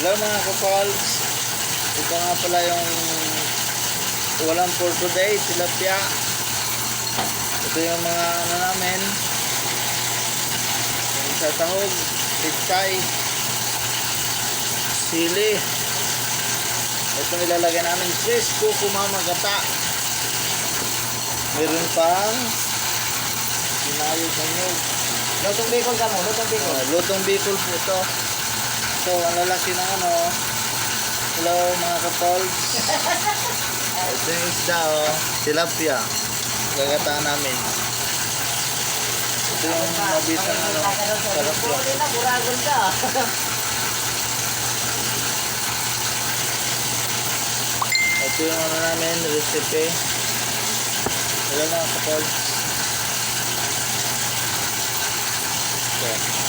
Hello mga kapals. Ito nga pala yung ulam for today, tilapia. Ito yung mga ano namin. Yung sa sahog, pichay, sili. Ito ilalagay namin fresco kumamagata. Meron pang sinayog ng nyug. Lutong bicol ka mo, lutong bicol. Lutong bicol po ito. So, ang lalaki ng ano. Hello mga kapals. Ito yung isda tilapia. Gagataan namin. Ito yung mabisang ano. Sarap yun. Puro na, buragon ka. Ito yung ano namin, recipe. Hello mga kapals. So,